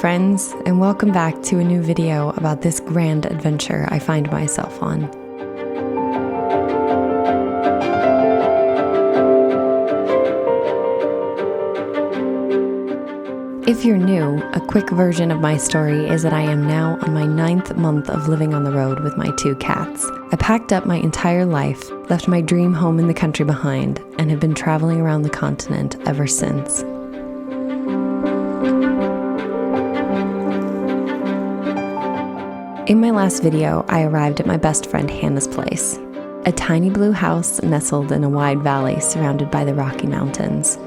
friends, and welcome back to a new video about this grand adventure I find myself on. If you're new, a quick version of my story is that I am now on my 9th month of living on the road with my 2 cats. I packed up my entire life, left my dream home in the country behind, and have been traveling around the continent ever since. In my last video, I arrived at my best friend Hannah's place, a tiny blue house nestled in a wide valley surrounded by the Rocky Mountains.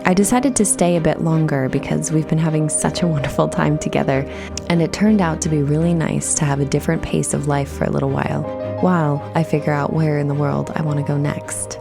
I decided to stay a bit longer because we've been having such a wonderful time together, and it turned out to be really nice to have a different pace of life for a little while I figure out where in the world I want to go next.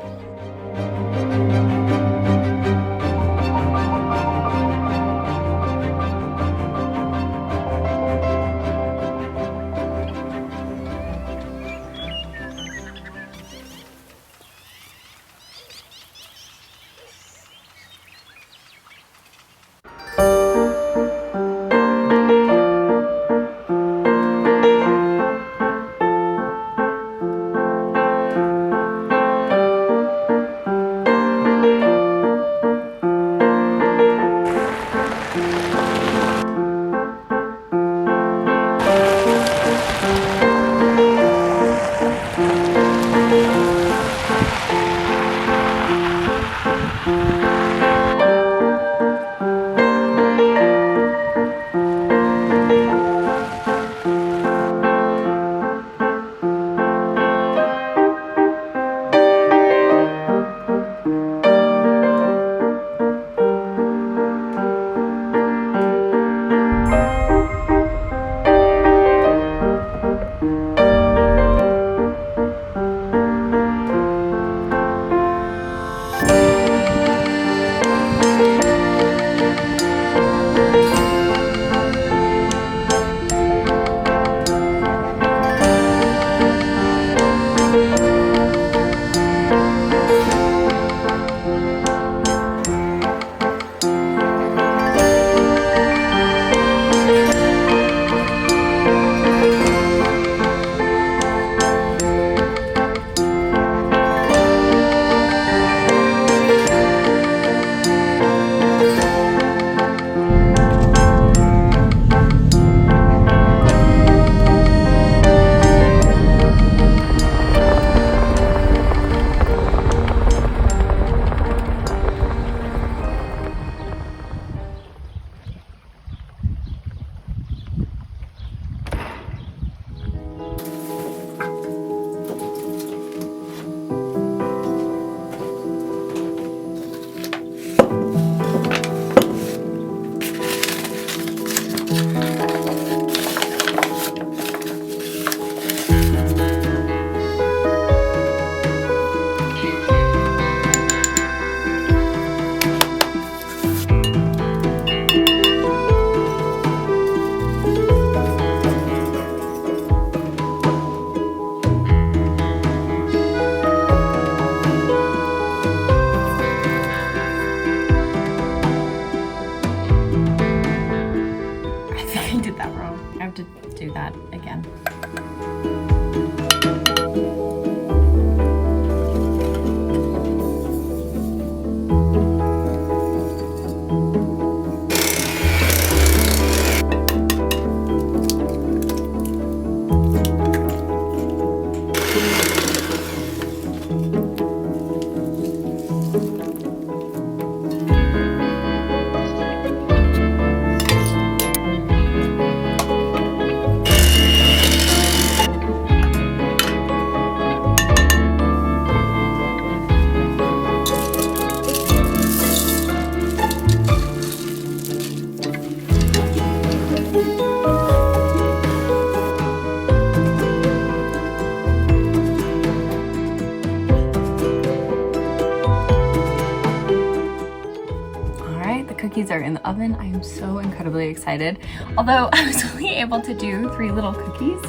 Cookies are in the oven. I am so incredibly excited. Although I was only able to do 3 little cookies,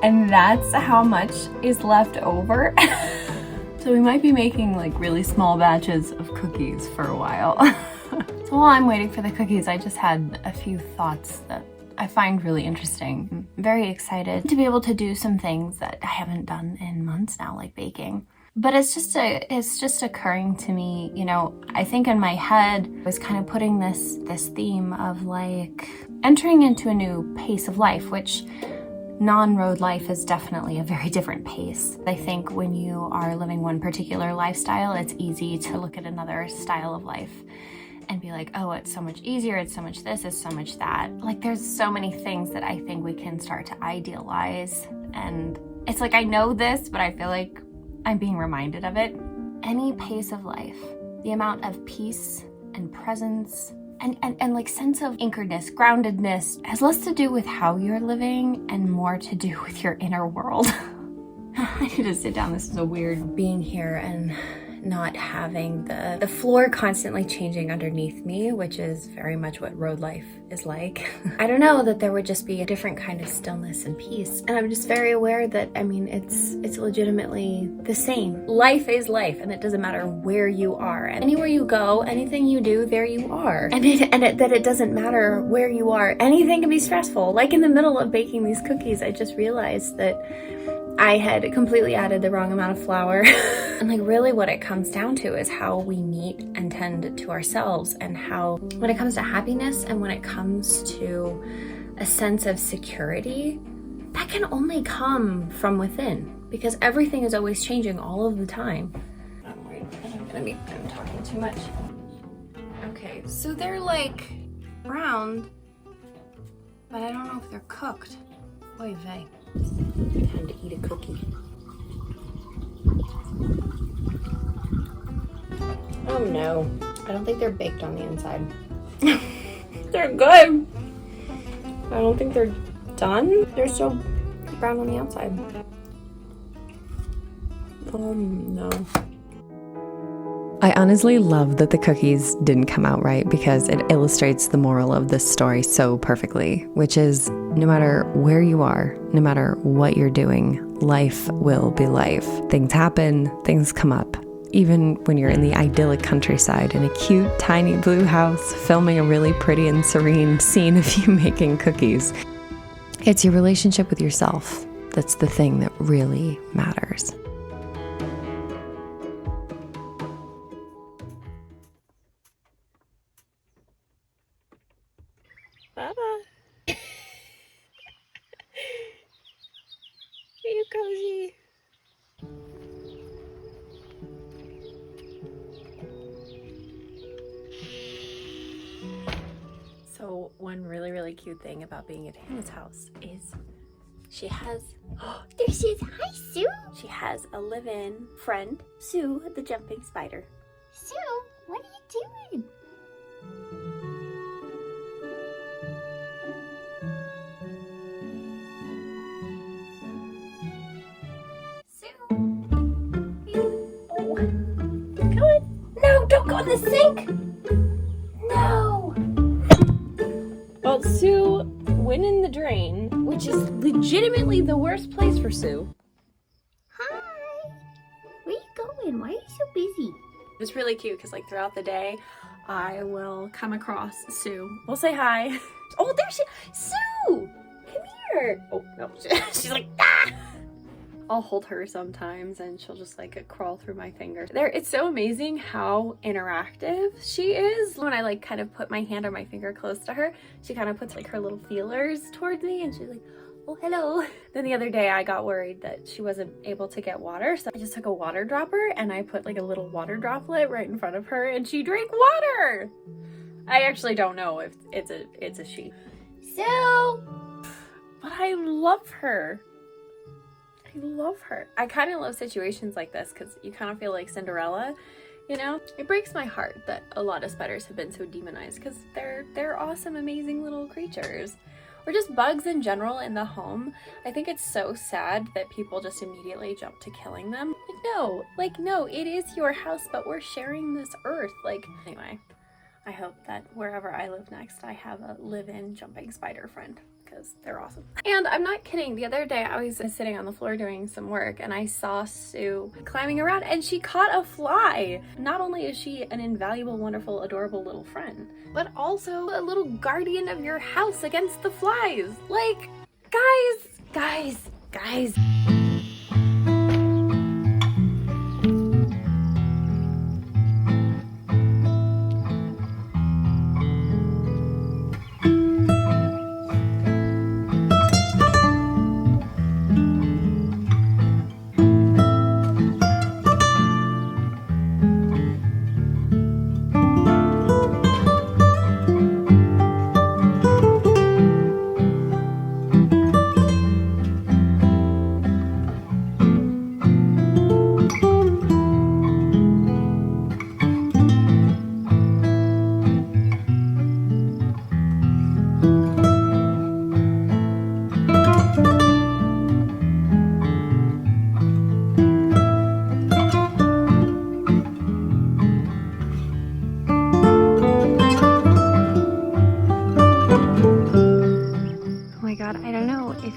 and that's how much is left over. So we might be making like really small batches of cookies for a while. So while I'm waiting for the cookies, I just had a few thoughts that I find really interesting. I'm very excited to be able to do some things that I haven't done in months now, like baking. But it's just occurring to me, you know, I think in my head I was kind of putting this theme of like entering into a new pace of life, which non-road life is definitely a very different pace. I think when you are living one particular lifestyle, it's easy to look at another style of life and be like, oh, it's so much easier, it's so much this, it's so much that. Like there's so many things that I think we can start to idealize. And it's like, I know this, but I feel like I'm being reminded of it. Any pace of life, the amount of peace and presence and like sense of anchoredness, groundedness has less to do with how you're living and more to do with your inner world. I need to sit down. This is so weird being here and not having the floor constantly changing underneath me, which is very much what road life is like. I don't know, that there would just be a different kind of stillness and peace. And I'm just very aware that, I mean, it's legitimately the same. Life is life, and it doesn't matter where you are. And anywhere you go, anything you do, there you are. And that it doesn't matter where you are. Anything can be stressful. Like in the middle of baking these cookies, I just realized that I had completely added the wrong amount of flour. And like really what it comes down to is how we meet and tend to ourselves, and how when it comes to happiness and when it comes to a sense of security, that can only come from within, because everything is always changing all of the time. I'm worried that I'm talking too much. Okay, so they're like browned, but I don't know if they're cooked. Oy vey. Time to eat a cookie. Oh no, I don't think they're baked on the inside. They're good. I don't think they're done. They're still brown on the outside. No. I honestly love that the cookies didn't come out right, because it illustrates the moral of this story so perfectly, which is no matter where you are, no matter what you're doing, life will be life. Things happen, things come up. Even when you're in the idyllic countryside in a cute, tiny blue house, filming a really pretty and serene scene of you making cookies. It's your relationship with yourself that's the thing that really matters. Baba. Are you cozy? So one really cute thing about being at Hannah's house is she has, oh, there she is. Hi, Sue. She has a live-in friend, Sue, the jumping spider. Sue, what are you doing? Oh, come on. No, don't go in the sink. No. Well, Sue went in the drain, which is legitimately the worst place for Sue. Hi. Where you going? Why are you so busy? It's really cute because like throughout the day, I will come across Sue. We'll say hi. Oh, there she, Sue, come here. Oh no, she's like, ah. I'll hold her sometimes and she'll just like crawl through my fingers. It's so amazing how interactive she is. When I like kind of put my hand or my finger close to her, she kind of puts like her little feelers towards me and she's like, oh, hello. Then the other day I got worried that she wasn't able to get water. So I just took a water dropper and I put like a little water droplet right in front of her and she drank water. I actually don't know if it's a she. Sue! But I love her. I love her. I kind of love situations like this because you kind of feel like Cinderella, you know? It breaks my heart that a lot of spiders have been so demonized because they're awesome, amazing little creatures. Or just bugs in general in the home. I think it's so sad that people just immediately jump to killing them. Like, no, it is your house, but we're sharing this earth. Like, anyway, I hope that wherever I live next, I have a live-in jumping spider friend. because they're awesome. And I'm not kidding, the other day I was sitting on the floor doing some work and I saw Sue climbing around and she caught a fly. Not only is she an invaluable, wonderful, adorable little friend, but also a little guardian of your house against the flies. Like, guys.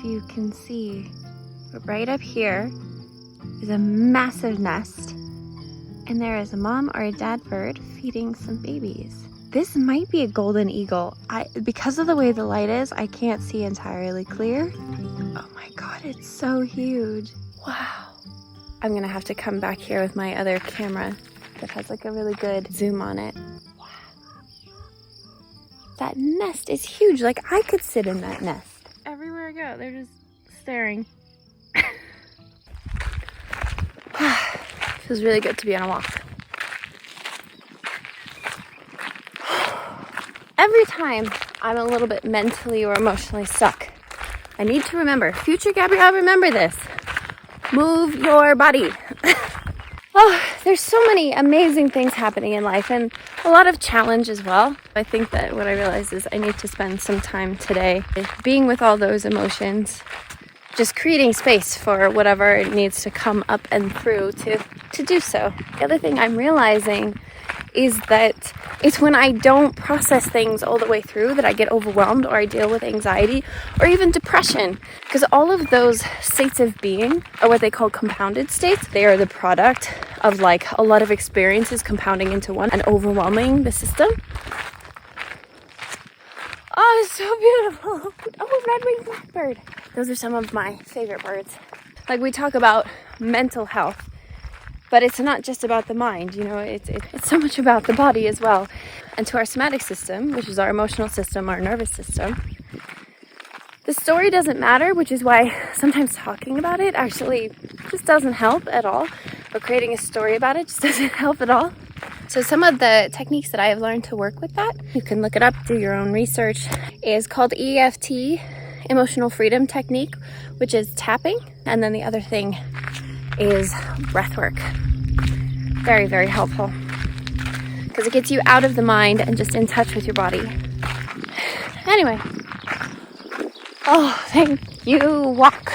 You can see right up here is a massive nest, and there is a mom or a dad bird feeding some babies. This might be a golden eagle. Because of the way the light is, I can't see entirely clear. Oh my god, it's so huge. Wow. I'm gonna have to come back here with my other camera that has like a really good zoom on it. Wow. That nest is huge. Like, I could sit in that nest. Everywhere I go, they're just staring. Feels really good to be on a walk. Every time I'm a little bit mentally or emotionally stuck, I need to remember, future Gabrielle, remember this. Move your body. Oh, there's so many amazing things happening in life and a lot of challenge as well. I think that what I realized is I need to spend some time today being with all those emotions, just creating space for whatever needs to come up and through to do so. The other thing I'm realizing is that it's when I don't process things all the way through that I get overwhelmed or I deal with anxiety or even depression. Because all of those states of being are what they call compounded states. They are the product of like a lot of experiences compounding into one and overwhelming the system. Oh, it's so beautiful. Oh, red-winged blackbird. Those are some of my favorite birds. Like, we talk about mental health, but it's not just about the mind, you know, it's so much about the body as well. And to our somatic system, which is our emotional system, our nervous system, the story doesn't matter, which is why sometimes talking about it actually just doesn't help at all, or creating a story about it just doesn't help at all. So some of the techniques that I have learned to work with that, you can look it up, do your own research, is called EFT, Emotional Freedom Technique, which is tapping. And then the other thing is breath work. Very, very helpful because it gets you out of the mind and just in touch with your body. Anyway, oh, thank you, walk.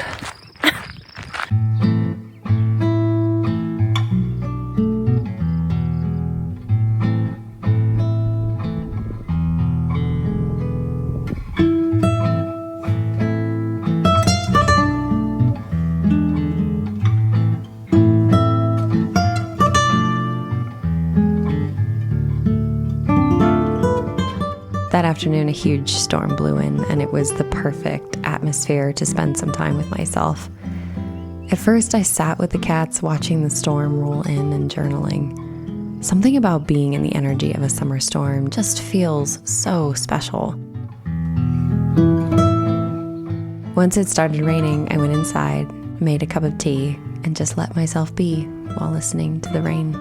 That afternoon, a huge storm blew in, and it was the perfect atmosphere to spend some time with myself. At first, I sat with the cats watching the storm roll in and journaling. Something about being in the energy of a summer storm just feels so special. Once it started raining, I went inside, made a cup of tea, and just let myself be while listening to the rain.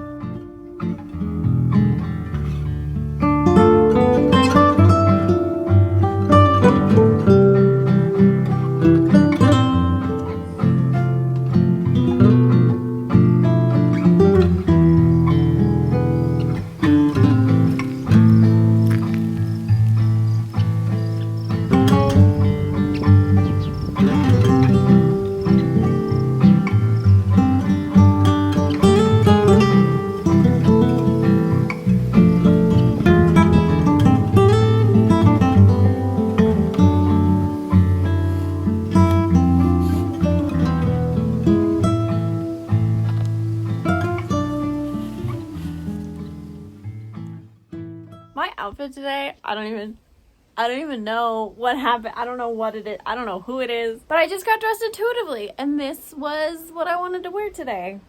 outfit today. I don't even know what happened. I don't know what it is. I don't know who it is. But I just got dressed intuitively, and this was what I wanted to wear today.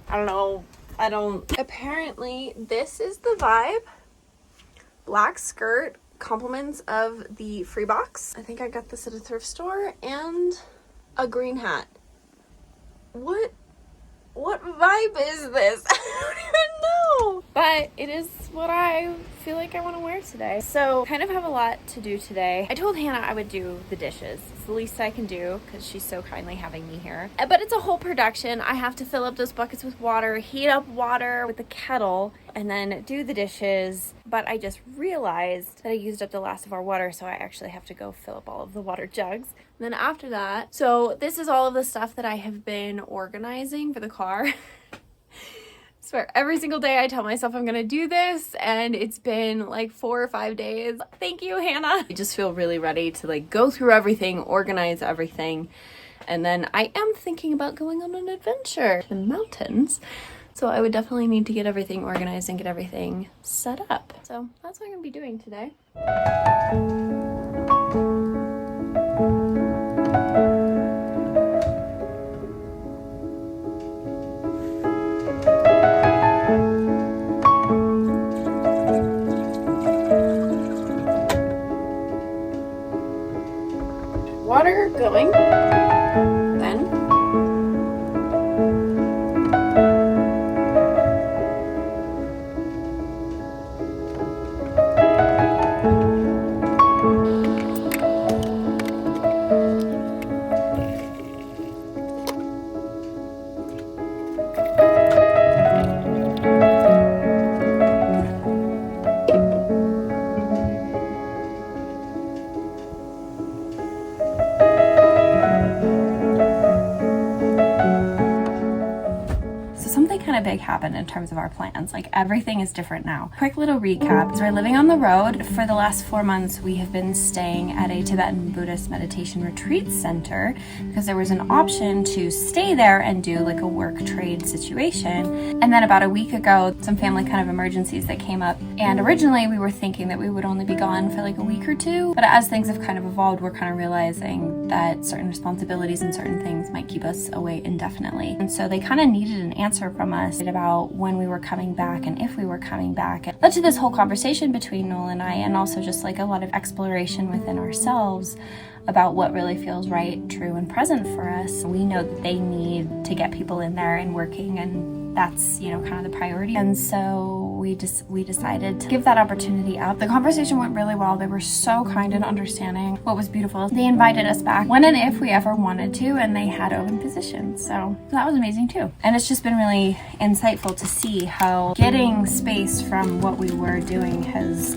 I don't know. Apparently, this is the vibe. Black skirt, compliments of the free box. I think I got this at a thrift store, and a green hat. What vibe is this? I don't even know. But it is what I feel like I want to wear today. So kind of have a lot to do today. I told Hannah I would do the dishes. It's the least I can do because she's so kindly having me here. But it's a whole production. I have to fill up those buckets with water, heat up water with the kettle, and then do the dishes. But I just realized that I used up the last of our water, so I actually have to go fill up all of the water jugs. And then after that, so this is all of the stuff that I have been organizing for the car. I swear, every single day I tell myself I'm gonna do this, and it's been like 4 or 5 days. Thank you, Hannah. I just feel really ready to like go through everything, organize everything, and then I am thinking about going on an adventure in the mountains. So I would definitely need to get everything organized and get everything set up. So that's what I'm gonna be doing today. Water going. Then big happened in terms of our plans. Like, everything is different now. Quick little recap. So we're living on the road. For the last 4 months, we have been staying at a Tibetan Buddhist meditation retreat center because there was an option to stay there and do like a work trade situation. And then about a week ago, some family kind of emergencies that came up. And originally we were thinking that we would only be gone for like a week or two. But as things have kind of evolved, we're kind of realizing that certain responsibilities and certain things might keep us away indefinitely. And so they kind of needed an answer from us about when we were coming back and if we were coming back. It led to this whole conversation between Noel and I, and also just like a lot of exploration within ourselves about what really feels right, true, and present for us. We know that they need to get people in there and working, and that's, you know, kind of the priority. And so we decided to give that opportunity up. The conversation went really well. They were so kind and understanding. What was beautiful, they invited us back when and if we ever wanted to, and they had open positions. So that was amazing too. And it's just been really insightful to see how getting space from what we were doing has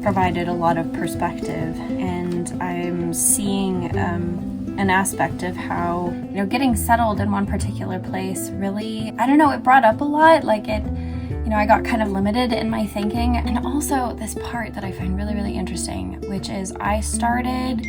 provided a lot of perspective. And I'm seeing an aspect of how, you know, getting settled in one particular place really, I don't know, it brought up a lot. Like it, you know, I got kind of limited in my thinking. And also this part that I find really, really interesting, which is I started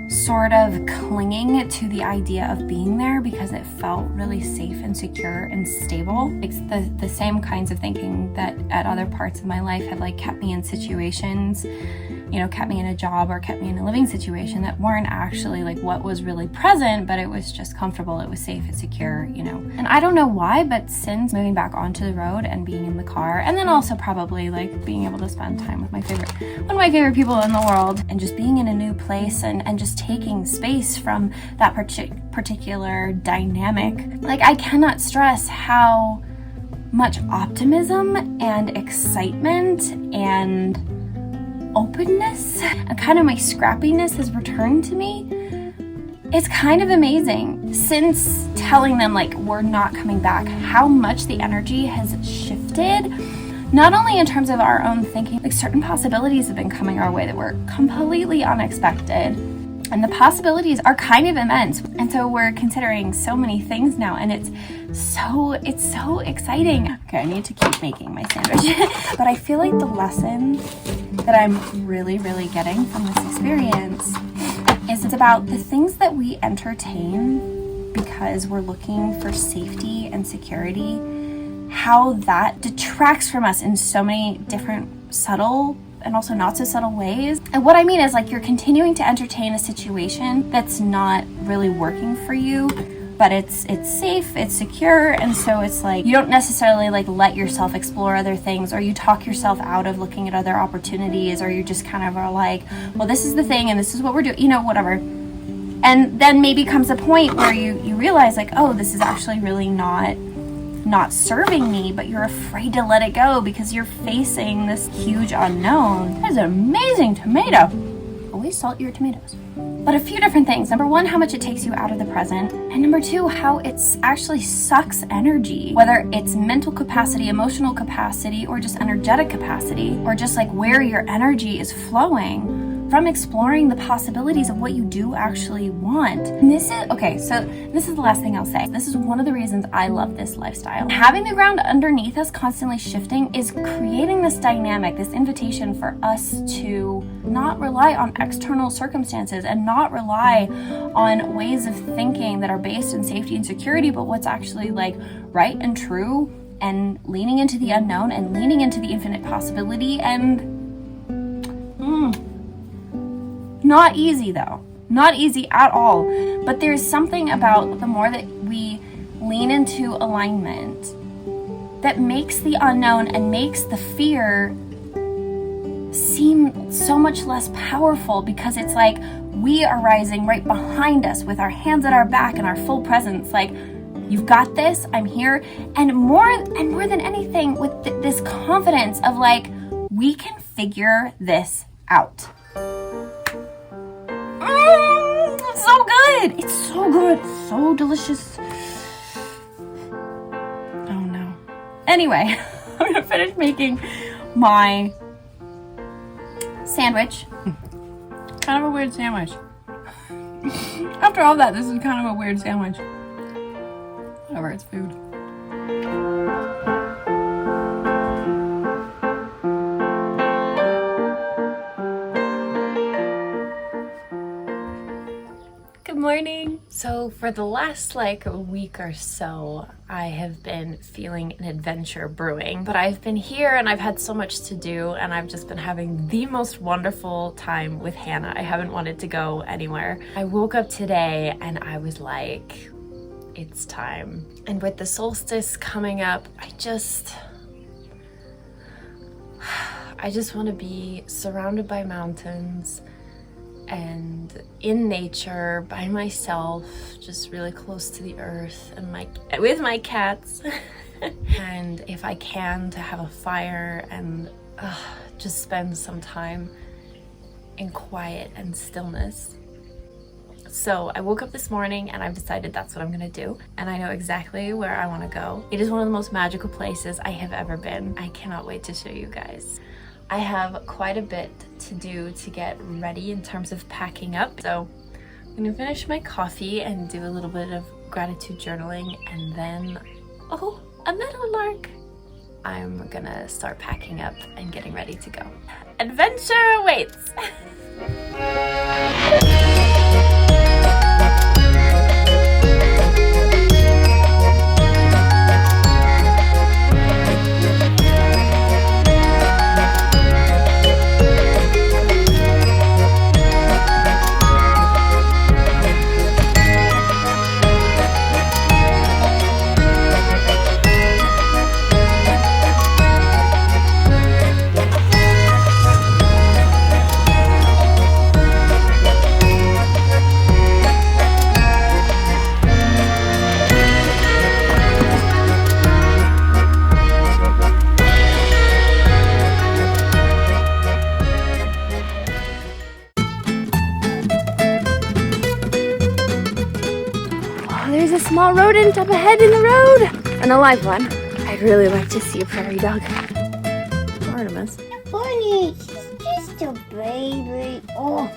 sort of clinging to the idea of being there because it felt really safe and secure and stable. It's the same kinds of thinking that at other parts of my life had like kept me in situations, you know, kept me in a job or kept me in a living situation that weren't actually like what was really present, but it was just comfortable, it was safe and secure, you know. And I don't know why, but since moving back onto the road and being in the car, and then also probably like being able to spend time with one of my favorite people in the world, and just being in a new place and just taking space from that particular dynamic, like I cannot stress how much optimism and excitement and openness and kind of my scrappiness has returned to me. It's kind of amazing. Since telling them like we're not coming back, how much the energy has shifted, not only in terms of our own thinking, like certain possibilities have been coming our way that were completely unexpected, and the possibilities are kind of immense. And so we're considering so many things now, and it's so exciting. Okay, I need to keep making my sandwich. But I feel like the lesson that I'm really, really getting from this experience is it's about the things that we entertain because we're looking for safety and security, how that detracts from us in so many different subtle and also not so subtle ways. And what I mean is, like, you're continuing to entertain a situation that's not really working for you, but it's safe, it's secure, and so it's like you don't necessarily like let yourself explore other things, or you talk yourself out of looking at other opportunities, or you just kind of are like, well, this is the thing and this is what we're doing, you know, whatever. And then maybe comes a point where you realize like, oh, this is actually really not serving me, but you're afraid to let it go because you're facing this huge unknown. That is an amazing tomato. Always salt your tomatoes. But a few different things. Number one, how much it takes you out of the present. And number two, how it actually sucks energy, whether it's mental capacity, emotional capacity, or just energetic capacity, or just like where your energy is flowing from exploring the possibilities of what you do actually want. And this is the last thing I'll say. This is one of the reasons I love this lifestyle. Having the ground underneath us constantly shifting is creating this dynamic, this invitation for us to not rely on external circumstances and not rely on ways of thinking that are based in safety and security, but what's actually like right and true, and leaning into the unknown and leaning into the infinite possibility. And not easy though. Not easy at all. But there's something about the more that we lean into alignment that makes the unknown and makes the fear seem so much less powerful, because it's like we are rising right behind us with our hands at our back and our full presence, like, you've got this, I'm here. And more than anything, with this confidence of like, we can figure this out. It's so good. It's so good. It's so delicious. Oh no. Anyway, I'm gonna finish making my sandwich. Kind of a weird sandwich. After all that, this is kind of a weird sandwich. Whatever, it's food. Morning. So for the last like a week or so, I have been feeling an adventure brewing, but I've been here and I've had so much to do, and I've just been having the most wonderful time with Hannah. I haven't wanted to go anywhere. I woke up today and I was like, it's time. And with the solstice coming up, I just want to be surrounded by mountains and in nature by myself, just really close to the earth, and with my cats. And if I can, to have a fire and just spend some time in quiet and stillness. So I woke up this morning and I've decided that's what I'm gonna do, and I know exactly where I want to go. It is one of the most magical places I have ever been. I cannot wait to show you guys. I have quite a bit to do to get ready in terms of packing up. So I'm gonna finish my coffee and do a little bit of gratitude journaling, and then, oh, a meadowlark. I'm gonna start packing up and getting ready to go. Adventure awaits. There's a small rodent up ahead in the road, and a live one. I'd really like to see a prairie dog. Artemis. Bunny, she's just a baby. Oh.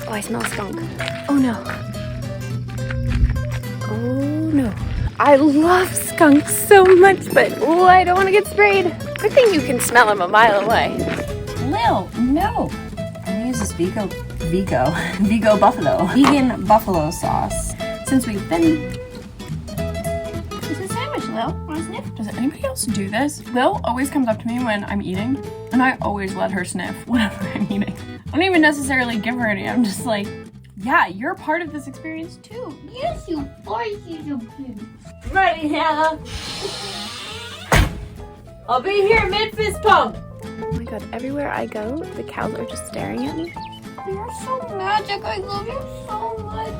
Oh, I smell skunk. Oh no. Oh no. I love skunks so much, but I don't want to get sprayed. Good thing you can smell them a mile away. Lil, no. I'm gonna use this vegan buffalo sauce. since we've been. It's a sandwich, Lil. Want to sniff? Does anybody else do this? Lil always comes up to me when I'm eating, and I always let her sniff whenever I'm eating. I don't even necessarily give her any. I'm just like, yeah, you're part of this experience too. Yes, you boys, you big. Ready, Hannah? I'll be here mid-fist pump. Oh my god, everywhere I go, the cows are just staring at me. You're so magic. I love you so much.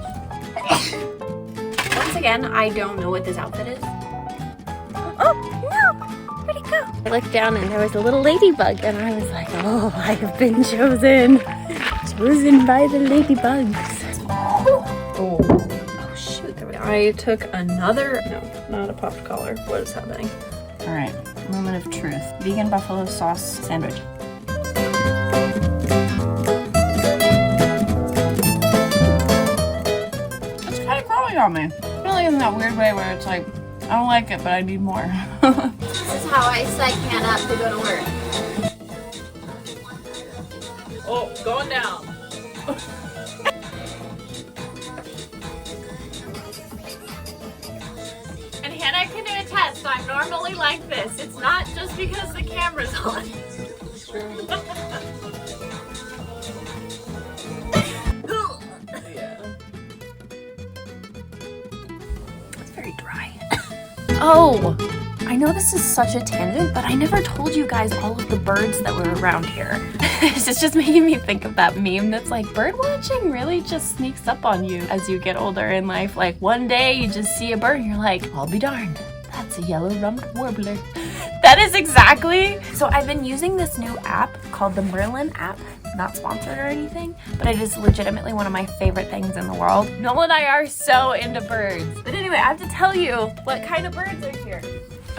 Once again, I don't know what this outfit is. Oh, no! Where'd it go? I looked down and there was a little ladybug and I was like, oh, I have been chosen. Chosen by the ladybugs. Oh shoot, there we go. I took another, no, not a popped collar. What is happening? All right, moment of truth. Vegan buffalo sauce sandwich. It's kind of growing on me. Really in that weird way where it's like, I don't like it, but I need more. This is how I psych Hannah up to go to work. Oh, going down. And Hannah can attest, I'm normally like this. It's not just because the camera's on. It's very dry. Oh, I know this is such a tangent, but I never told you guys all of the birds that were around here. It's just making me think of that meme that's like, bird watching really just sneaks up on you as you get older in life. Like one day you just see a bird and you're like, I'll be darned, that's a yellow-rumped warbler. That is exactly. So I've been using this new app called the Merlin app. Not sponsored or anything, but it is legitimately one of my favorite things in the world. Noel and I are so into birds. But anyway, I have to tell you what kind of birds are here.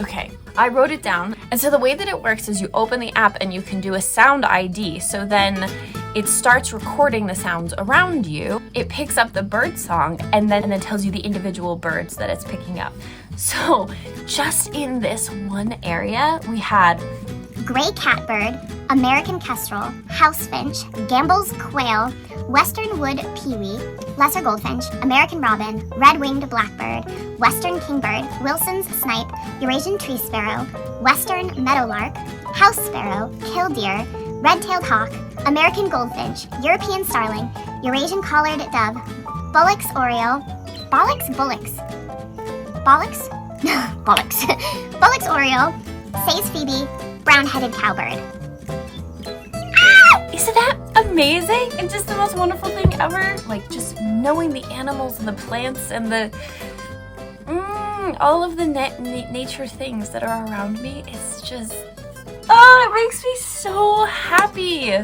Okay, I wrote it down. And so the way that it works is you open the app and you can do a sound ID. So then it starts recording the sounds around you. It picks up the bird song and then tells you the individual birds that it's picking up. So just in this one area, we had gray catbird, American kestrel, house finch, Gambel's quail, western wood pewee, lesser goldfinch, American robin, red-winged blackbird, western kingbird, Wilson's snipe, Eurasian tree sparrow, western meadowlark, house sparrow, killdeer, red-tailed hawk, American goldfinch, European starling, Eurasian collared dove, Bullock's oriole, Bullock's oriole, Say's phoebe, brown-headed cowbird. Isn't that amazing? And just the most wonderful thing ever. Like just knowing the animals and the plants and the all of the nature things that are around me. It's just, oh, it makes me so happy.